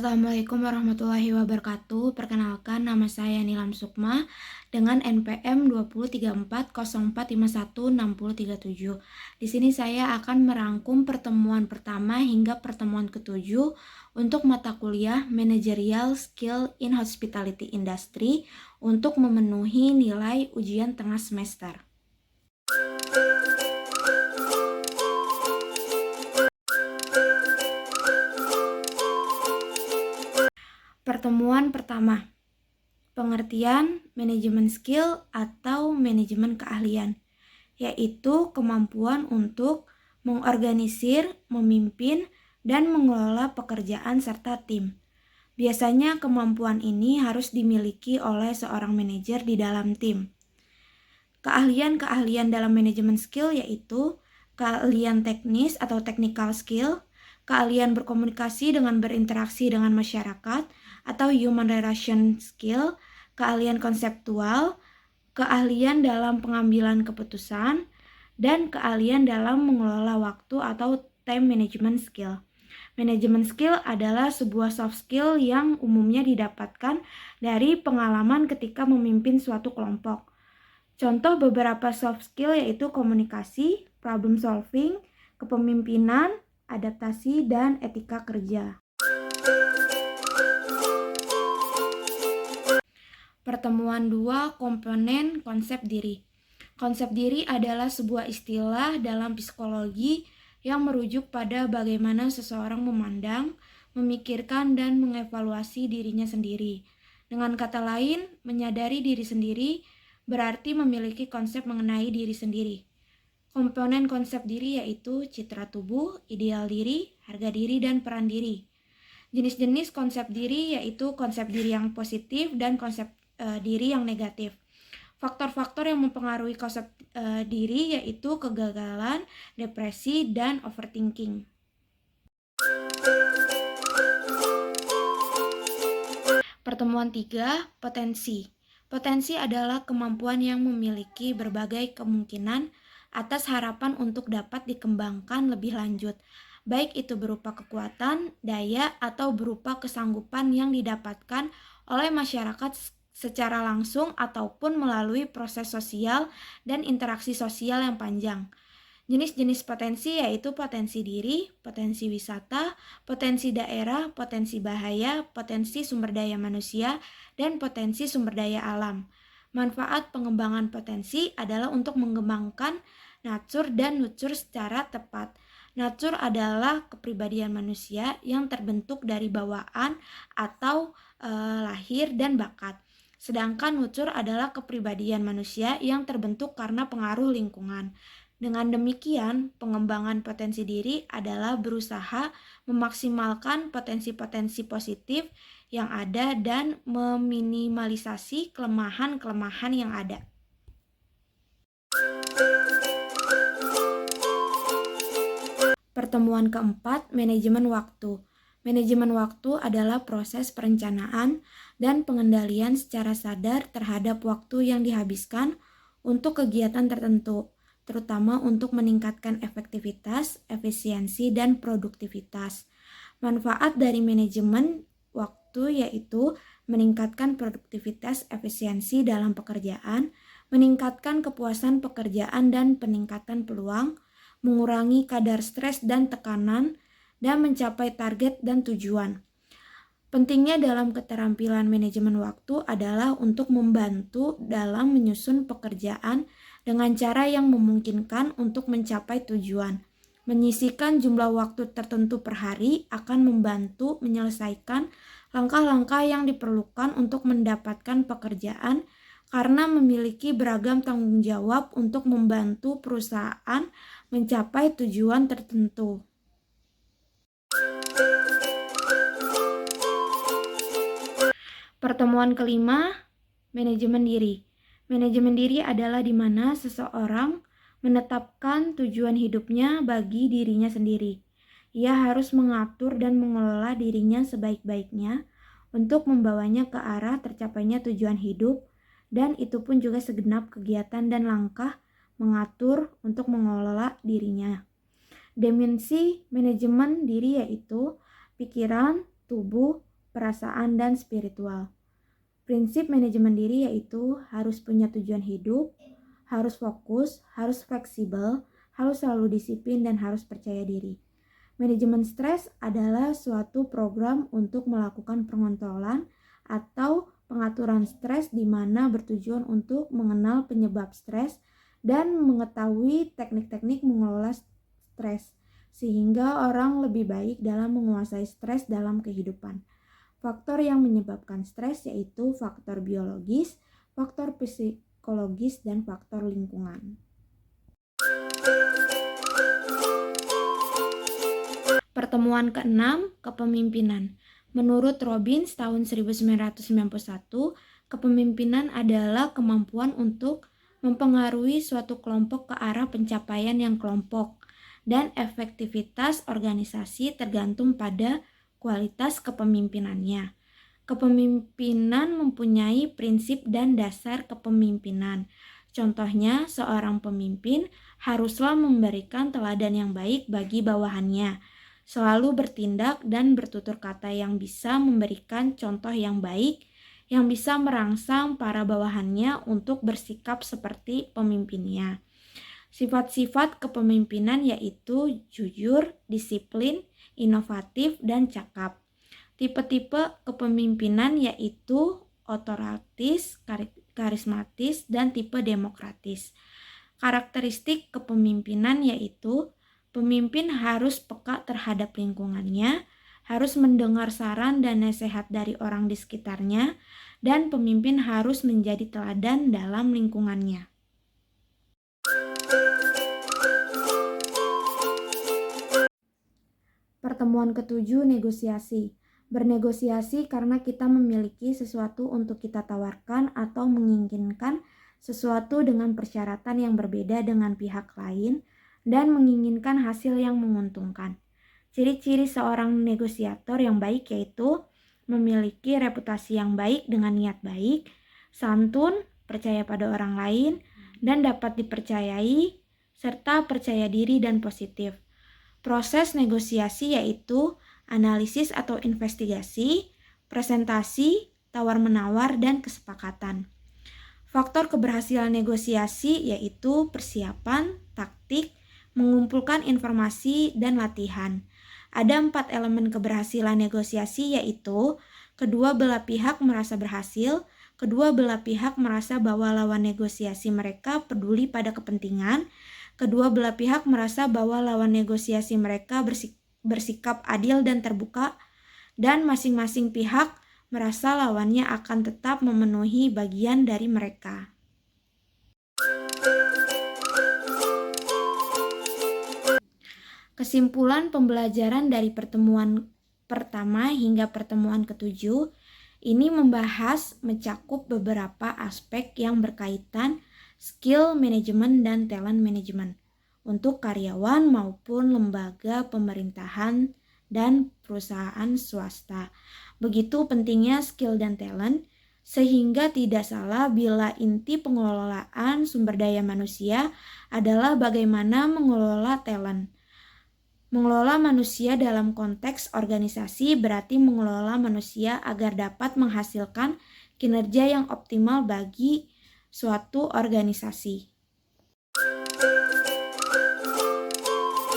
Assalamualaikum warahmatullahi wabarakatuh. Perkenalkan, nama saya Nilam Sukma dengan NPM 203404516037. Di sini saya akan merangkum pertemuan pertama hingga pertemuan ketujuh untuk mata kuliah Managerial Skill in Hospitality Industry untuk memenuhi nilai ujian tengah semester. Pertemuan pertama, pengertian manajemen skill atau manajemen keahlian, yaitu kemampuan untuk mengorganisir, memimpin, dan mengelola pekerjaan serta tim. Biasanya kemampuan ini harus dimiliki oleh seorang manajer di dalam tim. Keahlian-keahlian dalam manajemen skill yaitu keahlian teknis atau technical skill, keahlian berkomunikasi dengan berinteraksi dengan masyarakat atau human relation skill, keahlian konseptual, keahlian dalam pengambilan keputusan, dan keahlian dalam mengelola waktu atau time management skill. Manajemen skill adalah sebuah soft skill yang umumnya didapatkan dari pengalaman ketika memimpin suatu kelompok. Contoh beberapa soft skill yaitu komunikasi, problem solving, kepemimpinan, adaptasi, dan etika kerja. Pertemuan 2, komponen konsep diri. Konsep diri adalah sebuah istilah dalam psikologi yang merujuk pada bagaimana seseorang memandang, memikirkan, dan mengevaluasi dirinya sendiri. Dengan kata lain, menyadari diri sendiri berarti memiliki konsep mengenai diri sendiri. Komponen konsep diri yaitu citra tubuh, ideal diri, harga diri, dan peran diri. Jenis-jenis konsep diri yaitu konsep diri yang positif dan konsep diri yang negatif. Faktor-faktor yang mempengaruhi konsep diri yaitu kegagalan, depresi, dan overthinking. Pertemuan 3, potensi. Potensi adalah kemampuan yang memiliki berbagai kemungkinan atas harapan untuk dapat dikembangkan lebih lanjut, baik itu berupa kekuatan, daya, atau berupa kesanggupan yang didapatkan oleh masyarakat secara langsung ataupun melalui proses sosial dan interaksi sosial yang panjang. Jenis-jenis potensi yaitu potensi diri, potensi wisata, potensi daerah, potensi bahaya, potensi sumber daya manusia, dan potensi sumber daya alam. Manfaat pengembangan potensi adalah untuk mengembangkan natur dan nurture secara tepat. Natur adalah kepribadian manusia yang terbentuk dari bawaan atau lahir dan bakat. Sedangkan nurture adalah kepribadian manusia yang terbentuk karena pengaruh lingkungan. Dengan demikian, pengembangan potensi diri adalah berusaha memaksimalkan potensi-potensi positif yang ada dan meminimalisasi kelemahan-kelemahan yang ada. Pertemuan keempat, manajemen waktu. Manajemen waktu adalah proses perencanaan dan pengendalian secara sadar terhadap waktu yang dihabiskan untuk kegiatan tertentu, terutama untuk meningkatkan efektivitas, efisiensi, dan produktivitas. Manfaat dari manajemen waktu yaitu meningkatkan produktivitas efisiensi dalam pekerjaan, meningkatkan kepuasan pekerjaan dan peningkatan peluang, mengurangi kadar stres dan tekanan, dan mencapai target dan tujuan. Pentingnya dalam keterampilan manajemen waktu adalah untuk membantu dalam menyusun pekerjaan dengan cara yang memungkinkan untuk mencapai tujuan. Menyisihkan jumlah waktu tertentu per hari akan membantu menyelesaikan langkah-langkah yang diperlukan untuk mendapatkan pekerjaan karena memiliki beragam tanggung jawab untuk membantu perusahaan mencapai tujuan tertentu. Pertemuan kelima, manajemen diri. Manajemen diri adalah di mana seseorang menetapkan tujuan hidupnya bagi dirinya sendiri. Ia harus mengatur dan mengelola dirinya sebaik-baiknya untuk membawanya ke arah tercapainya tujuan hidup, dan itu pun juga segenap kegiatan dan langkah mengatur untuk mengelola dirinya. Dimensi manajemen diri yaitu pikiran, tubuh, perasaan, dan spiritual. Prinsip manajemen diri yaitu harus punya tujuan hidup, harus fokus, harus fleksibel, harus selalu disiplin, dan harus percaya diri. Manajemen stres adalah suatu program untuk melakukan pengontrolan atau pengaturan stres di mana bertujuan untuk mengenal penyebab stres dan mengetahui teknik-teknik mengelola stres sehingga orang lebih baik dalam menguasai stres dalam kehidupan. Faktor yang menyebabkan stres yaitu faktor biologis, faktor psikologis, dan faktor lingkungan. Pertemuan ke-6, kepemimpinan. Menurut Robbins tahun 1991, kepemimpinan adalah kemampuan untuk mempengaruhi suatu kelompok ke arah pencapaian yang kelompok, dan efektivitas organisasi tergantung pada kualitas kepemimpinannya. Kepemimpinan mempunyai prinsip dan dasar kepemimpinan. Contohnya, seorang pemimpin haruslah memberikan teladan yang baik bagi bawahannya, selalu bertindak dan bertutur kata yang bisa memberikan contoh yang baik, yang bisa merangsang para bawahannya untuk bersikap seperti pemimpinnya. Sifat-sifat kepemimpinan yaitu jujur, disiplin, inovatif, dan cakap. Tipe-tipe kepemimpinan yaitu otoritaris, karismatis, dan tipe demokratis. Karakteristik kepemimpinan yaitu pemimpin harus peka terhadap lingkungannya, harus mendengar saran dan nasihat dari orang di sekitarnya, dan pemimpin harus menjadi teladan dalam lingkungannya. Pertemuan ke-7, negosiasi. Bernegosiasi karena kita memiliki sesuatu untuk kita tawarkan atau menginginkan sesuatu dengan persyaratan yang berbeda dengan pihak lain dan menginginkan hasil yang menguntungkan. Ciri-ciri seorang negosiator yang baik yaitu memiliki reputasi yang baik dengan niat baik, santun, percaya pada orang lain, dan dapat dipercayai, serta percaya diri dan positif. Proses negosiasi yaitu analisis atau investigasi, presentasi, tawar-menawar, dan kesepakatan. Faktor keberhasilan negosiasi yaitu persiapan, taktik, mengumpulkan informasi, dan latihan. Ada 4 elemen keberhasilan negosiasi yaitu kedua belah pihak merasa berhasil, kedua belah pihak merasa bahwa lawan negosiasi mereka peduli pada kepentingan, kedua belah pihak merasa bahwa lawan negosiasi mereka bersikap adil dan terbuka, dan masing-masing pihak merasa lawannya akan tetap memenuhi bagian dari mereka. Kesimpulan pembelajaran dari pertemuan pertama hingga pertemuan ke-7 ini mencakup beberapa aspek yang berkaitan skill manajemen dan talent management untuk karyawan maupun lembaga pemerintahan dan perusahaan swasta. Begitu pentingnya skill dan talent, sehingga tidak salah bila inti pengelolaan sumber daya manusia adalah bagaimana mengelola talent. Mengelola manusia dalam konteks organisasi berarti mengelola manusia agar dapat menghasilkan kinerja yang optimal bagi suatu organisasi.